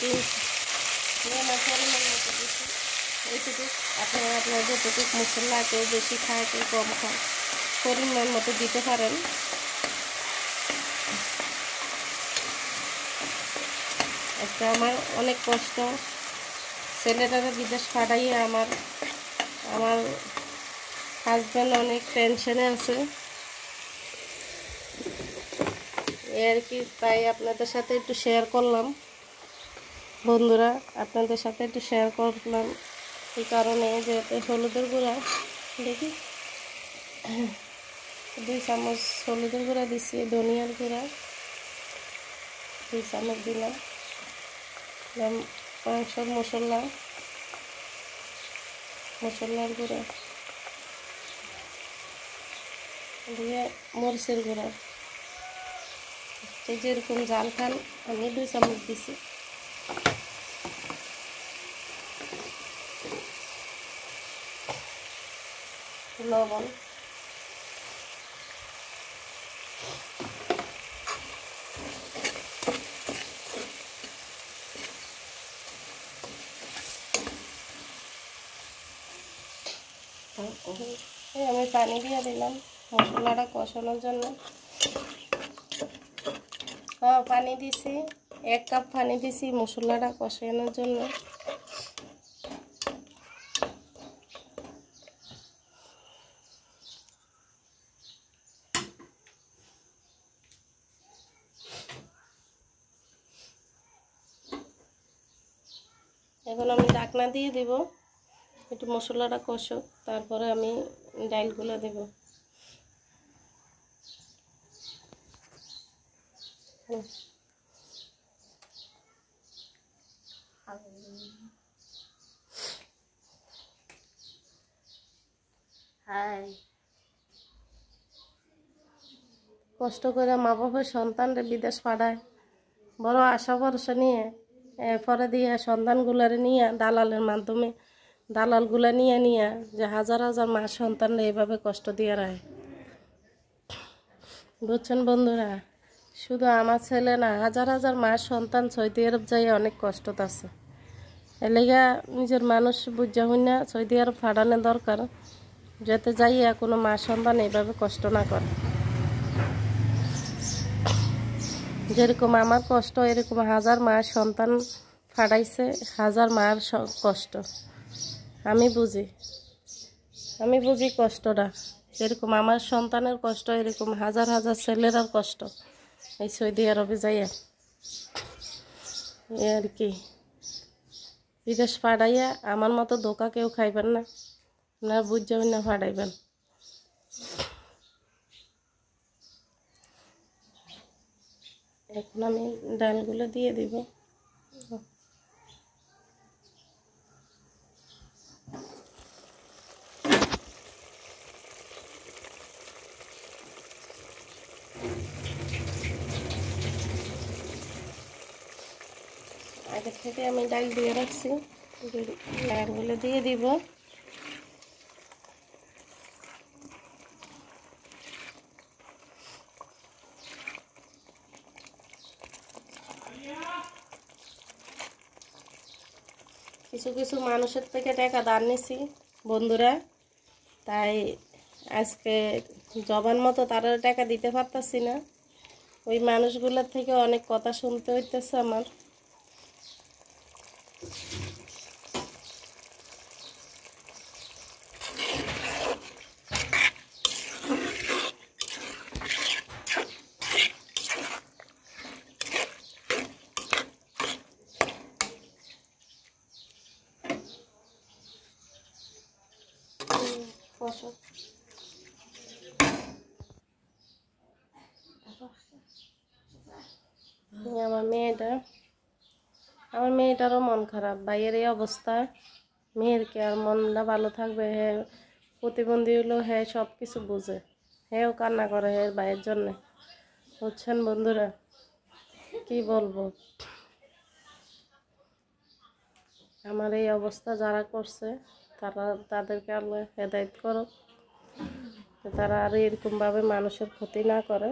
আমার পরিমাণ মতো দিচ্ছি এইটুকু। আপনারা আপনার যতটুকু মশলা কেউ বেশি খায় কেউ কম খায় পরিমাণ মতো দিতে পারেন। আজকে আমার অনেক কষ্ট, ছেলেরা বিদেশ পাঠাইয়ে আমার হাজব্যান্ড অনেক টেনশনে আছে আর কি, তাই আপনাদের সাথে একটু শেয়ার করলাম বন্ধুরা, আপনাদের সাথে একটু শেয়ার করলাম এই কারণে যে হলুদের গুঁড়া দেখি 2 চামচ হলুদের গুঁড়া দিচ্ছি, ধনিয়ার গুঁড়া 2 চামচ দিলাম, মাংসর মশলার গুঁড়া দিয়ে মরিচের গুঁড়া, যে যেরকম জাল খান আমি 2 চামচ দিছি, লবণ, আমি পানি দিয়ে দিলাম মশলাটা কষানোর জন্য। পানি দিছি, 1 কাপ পানি দিছি মশলাটা কষানোর জন্য। এখন আমি ঢাকনা দিয়ে দেব, একটু মশলাটা কষুক, তারপরে আমি ডালগুলো দেব। কষ্ট করে মা বাবার সন্তানরে বিদেশ পাঠায়, বড় আশা ভরসা নিয়ে এরপরে দিয়ে সন্তানগুলারে নিয়ে দালালের মাধ্যমে দালালগুলা নিয়ে যে হাজার হাজার মা সন্তানরা এভাবে কষ্ট দিয়ে রায়। বুঝছেন বন্ধুরা, শুধু আমার ছেলে না, হাজার হাজার মা সন্তান সৌদি আরব যাই অনেক কষ্ট আছে। এলাকা নিজের মানুষ বুঝা হই না সৌদি আরব পাঠানো দরকার, যাতে যাইয়া কোনো মা সন্তান এইভাবে কষ্ট না করে। যেরকম আমার কষ্ট এরকম হাজার মায়ের সন্তান ফাটাইছে, হাজার মায়ের কষ্ট আমি বুঝি কষ্টটা। এরকম আমার সন্তানের কষ্ট, এরকম হাজার হাজার ছেলেরার কষ্ট এই সৌদি আরবে যাইয়া আর কি। বিদেশ ফাটাইয়া আমার মতো ধোকা কেউ খাইবেন না, আপনারা বুঝবেন না ফাটাইবেন। এখন আমি ডালগুলো দিয়ে দিব। আগে থেকে আমি ডাল দিয়ে রাখছি, ডালগুলো দিয়ে দিব। কিছু কিছু মানুষের থেকে টাকা ধার নিছি বন্ধুরা, তাই আজকে জবান মতো তারা টাকা দিতে পারতাছি না। ওই মানুষগুলোর থেকে অনেক কথা শুনতে হইতেছে আমার। আমার মেয়েটারও মন খারাপ, ভাইয়ের এই অবস্থা, মেয়ের কি আর মনটা ভালো থাকবে? হ্যাঁ প্রতিবন্ধী হলো, হ্যাঁ সব কিছু বুঝে, হ্যাঁও কান্না করে হ্যাঁ ভাইয়ের জন্যে। বুঝছেন বন্ধুরা, কি বলবো, আমার এই অবস্থা যারা করছে তাদেরকে আল্লাহ হেদায়েত করো, তারা আর এরকমভাবে মানুষের ক্ষতি না করে।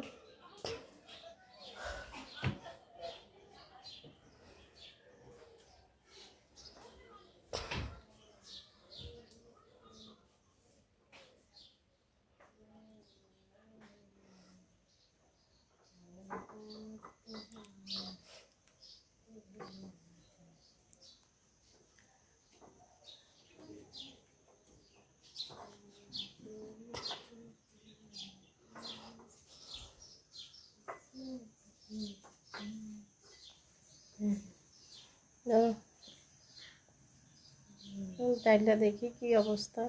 ডালটা দেখি কি অবস্থা।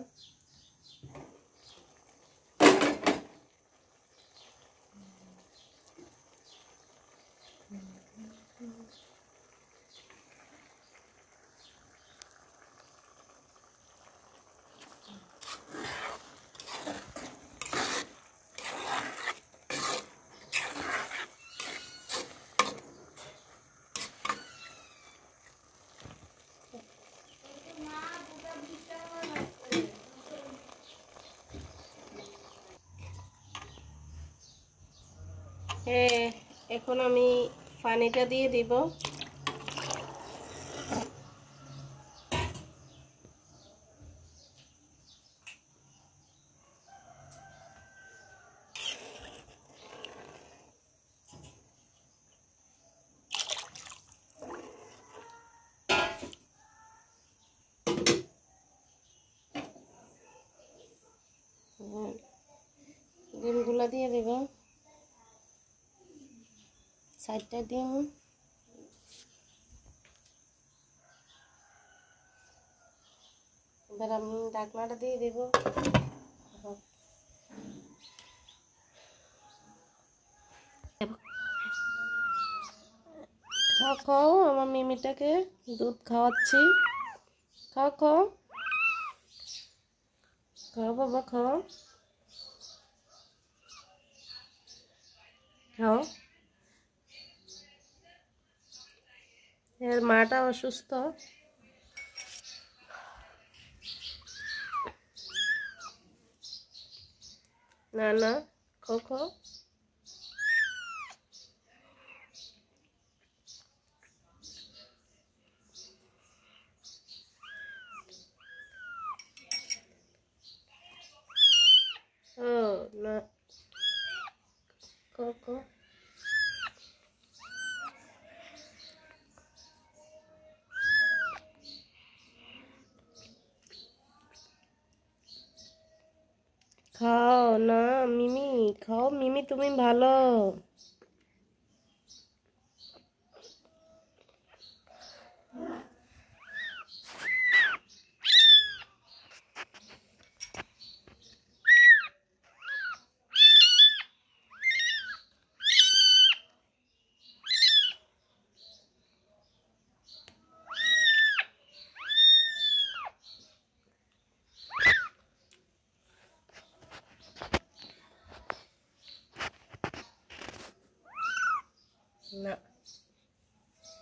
এখন আমি পানিটা দিয়ে দিব। ডিমগুলা দিয়ে দেব, 4টা ডিম। এবার আমি ঢাকনাটা দিয়ে দেব। খাও খাও, আমার মিমিটাকে দুধ খাওয়াচ্ছি। খাও খাও খাও বাবা, খাও খাও। এর মাটা অসুস্থ, না না, খাও খাও। ও না, খাও খাও। খাও না মিমি, খাও মিমি, তুমি ভালো।